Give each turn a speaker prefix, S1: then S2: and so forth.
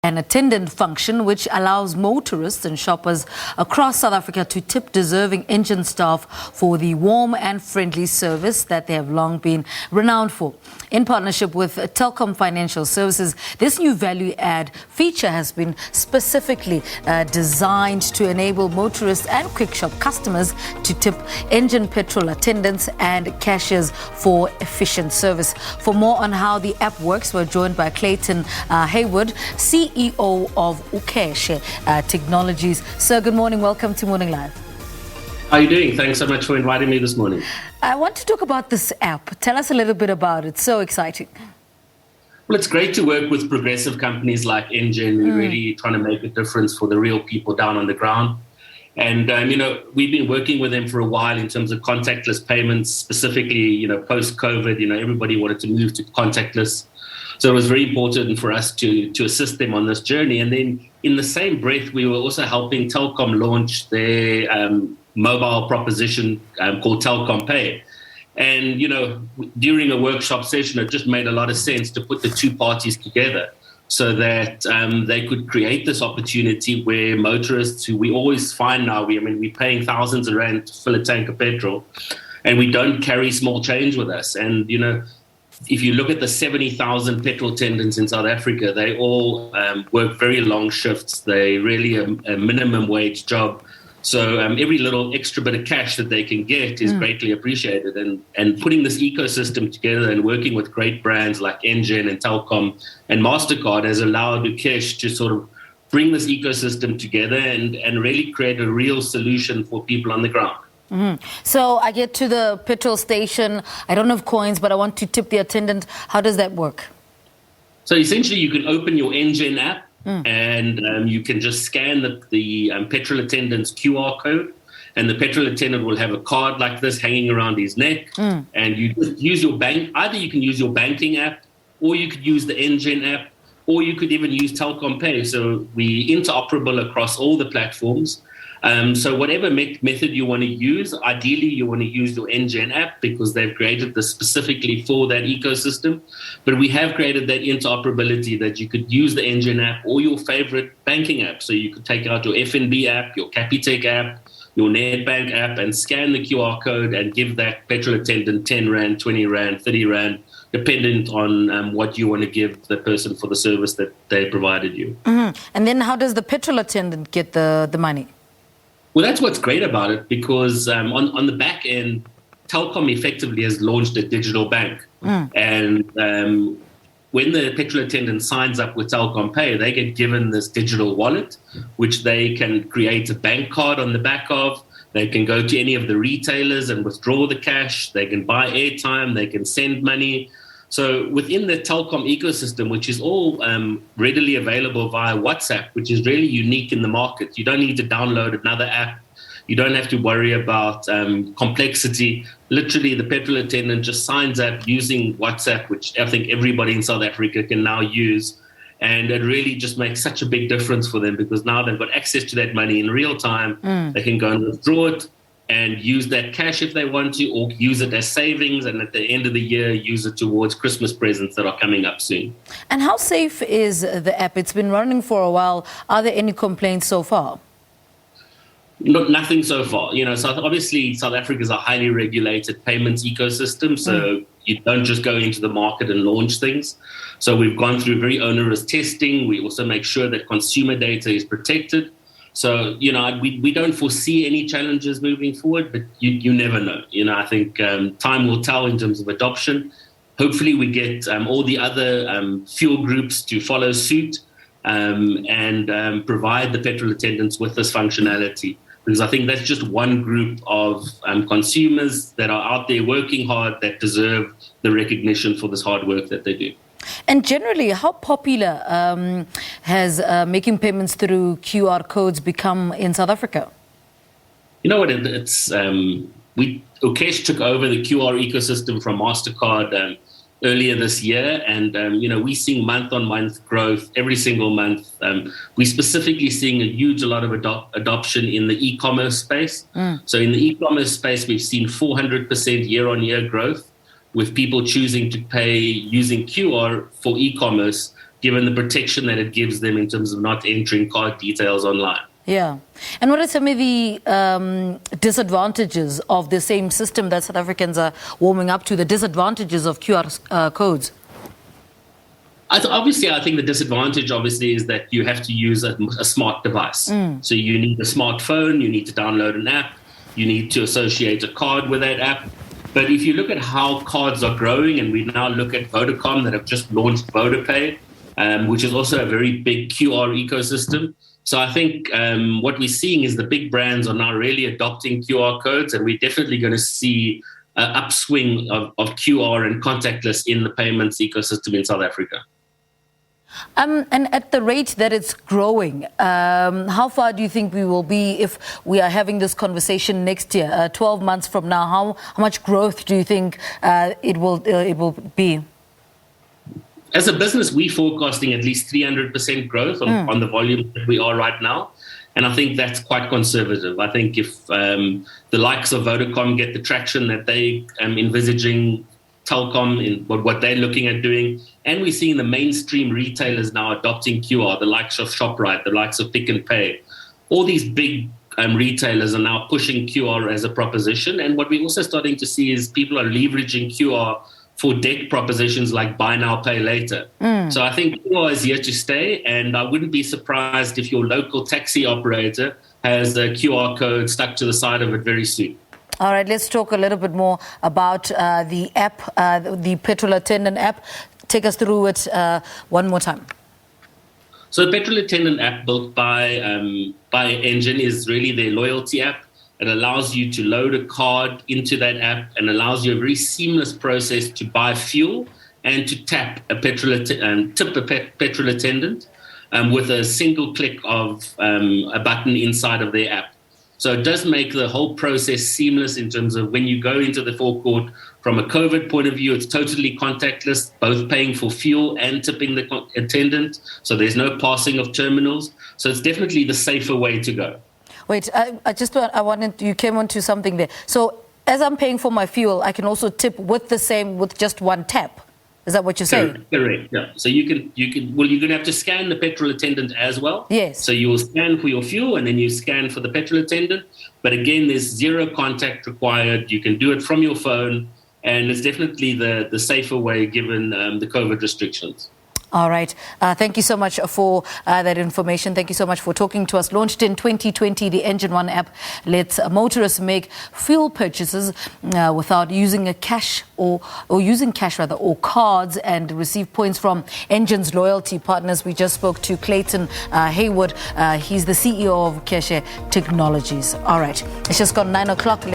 S1: an attendant function which allows motorists and shoppers across South Africa to tip deserving Engen staff for the warm and friendly service that they have long been renowned for. In partnership with Telkom Financial Services, this new value add feature has been specifically designed to enable motorists and Quickshop customers to tip Engen petrol attendants and cashiers for efficient service. For more on how the app works, we're joined by Clayton Hayward, CEO of Ukheshe Technologies. Sir, good morning. Welcome to Morning Live.
S2: How are you doing? Thanks so much for inviting me this morning.
S1: I want to talk about this app. Tell us a little bit about it. So exciting.
S2: Well, it's great to work with progressive companies like Engen. We're really trying to make a difference for the real people down on the ground. And, we've been working with them for a while in terms of contactless payments, specifically, post-COVID, everybody wanted to move to contactless. So it was very important for us to assist them on this journey. And then in the same breath, we were also helping Telkom launch their mobile proposition called Telkom Pay. And, during a workshop session, it just made a lot of sense to put the two parties together so that they could create this opportunity where motorists, who we always find now, we're paying thousands of rand to fill a tank of petrol, and we don't carry small change with us. And, if you look at the 70,000 petrol attendants in South Africa, they all work very long shifts. They really a minimum wage job. So every little extra bit of cash that they can get is greatly appreciated. And putting this ecosystem together and working with great brands like Engen and Telkom and MasterCard has allowed Ukheshe to sort of bring this ecosystem together and really create a real solution for people on the ground.
S1: So I get to the petrol station, I don't have coins, but I want to tip the attendant. How does that work?
S2: So essentially you can open your Engen app and you can just scan the petrol attendant's QR code, and the petrol attendant will have a card like this hanging around his neck, and you just use your bank. Either you can use your banking app, or you could use the Engen app, or you could even use Telkom Pay. So we're interoperable across all the platforms. So whatever method you want to use, ideally you want to use your Engen app because they've created this specifically for that ecosystem. But we have created that interoperability that you could use the Engen app or your favorite banking app. So you could take out your FNB app, your Capitec app, your Nedbank app, and scan the QR code and give that petrol attendant 10 Rand, 20 Rand, 30 Rand, dependent on what you want to give the person for the service that they provided you.
S1: And then how does the petrol attendant get the money?
S2: Well, that's what's great about it, because on the back end, Telkom effectively has launched a digital bank. And when the petrol attendant signs up with Telkom Pay, they get given this digital wallet, which they can create a bank card on the back of. They can go to any of the retailers and withdraw the cash. They can buy airtime. They can send money. So within the Telkom ecosystem, which is all readily available via WhatsApp, which is really unique in the market, you don't need to download another app. You don't have to worry about complexity. Literally, the petrol attendant just signs up using WhatsApp, which I think everybody in South Africa can now use. And it really just makes such a big difference for them, because now they've got access to that money in real time. They can go and withdraw it and use that cash if they want to, or use it as savings, and at the end of the year, use it towards Christmas presents that are coming up soon.
S1: And how safe is the app? It's been running for a while. Are there any complaints so far?
S2: Nothing so far. Obviously South Africa is a highly regulated payments ecosystem, so you don't just go into the market and launch things. So we've gone through very onerous testing. We also make sure that consumer data is protected. So, we don't foresee any challenges moving forward, but you never know. I think time will tell in terms of adoption. Hopefully we get all the other fuel groups to follow suit and provide the petrol attendants with this functionality, because I think that's just one group of consumers that are out there working hard that deserve the recognition for this hard work that they do.
S1: And generally, how popular has making payments through QR codes become in South Africa?
S2: You know what? Ukheshe took over the QR ecosystem from MasterCard earlier this year, and we're seeing month-on-month growth every single month. We're specifically seeing a lot of adoption in the e-commerce space. So in the e-commerce space, we've seen 400% year-on-year growth, with people choosing to pay using QR for e-commerce given the protection that it gives them in terms of not entering card details online.
S1: Yeah. And what are some of the disadvantages of the same system that South Africans are warming up to, the disadvantages of QR codes?
S2: Obviously, I think the disadvantage, is that you have to use a smart device. So you need a smartphone, you need to download an app, you need to associate a card with that app. But if you look at how cards are growing, and we now look at Vodacom that have just launched VodaPay, which is also a very big QR ecosystem. So I think what we're seeing is the big brands are now really adopting QR codes, and we're definitely going to see an upswing of QR and contactless in the payments ecosystem in South Africa.
S1: And at the rate that it's growing, how far do you think we will be if we are having this conversation next year, 12 months from now? How much growth do you think it will be?
S2: As a business, we're forecasting at least 300% growth on the volume that we are right now. And I think that's quite conservative. I think if the likes of Vodacom get the traction that they envisaging, Telkom in what they're looking at doing, and we're seeing the mainstream retailers now adopting QR, the likes of ShopRite, the likes of Pick n Pay. All these big retailers are now pushing QR as a proposition. And what we're also starting to see is people are leveraging QR for debt propositions like buy now, pay later. So I think QR is here to stay, and I wouldn't be surprised if your local taxi operator has a QR code stuck to the side of it very soon.
S1: All right, let's talk a little bit more about the app, the Petrol Attendant app. Take us through it one more time.
S2: So the Petrol Attendant app built by Engen is really their loyalty app. It allows you to load a card into that app and allows you a very seamless process to buy fuel and to tap a tip a petrol attendant with a single click of a button inside of their app. So it does make the whole process seamless in terms of when you go into the forecourt. From a COVID point of view, it's totally contactless, both paying for fuel and tipping the attendant. So there's no passing of terminals. So it's definitely the safer way to go.
S1: Wait, you came onto something there. So as I'm paying for my fuel, I can also tip with just one tap. Is that what you're saying?
S2: Correct. Yeah. So you're going to have to scan the petrol attendant as well.
S1: Yes.
S2: So you will scan for your fuel and then you scan for the petrol attendant. But again, there's zero contact required. You can do it from your phone, and it's definitely the safer way given the COVID restrictions.
S1: All right. Thank you so much for that information. Thank you so much for talking to us. Launched in 2020, the Engen One app lets motorists make fuel purchases without using cash or cards, and receive points from Engen's loyalty partners. We just spoke to Clayton Hayward. He's the CEO of Ukheshe Technologies. All right. It's just gone 9 o'clock.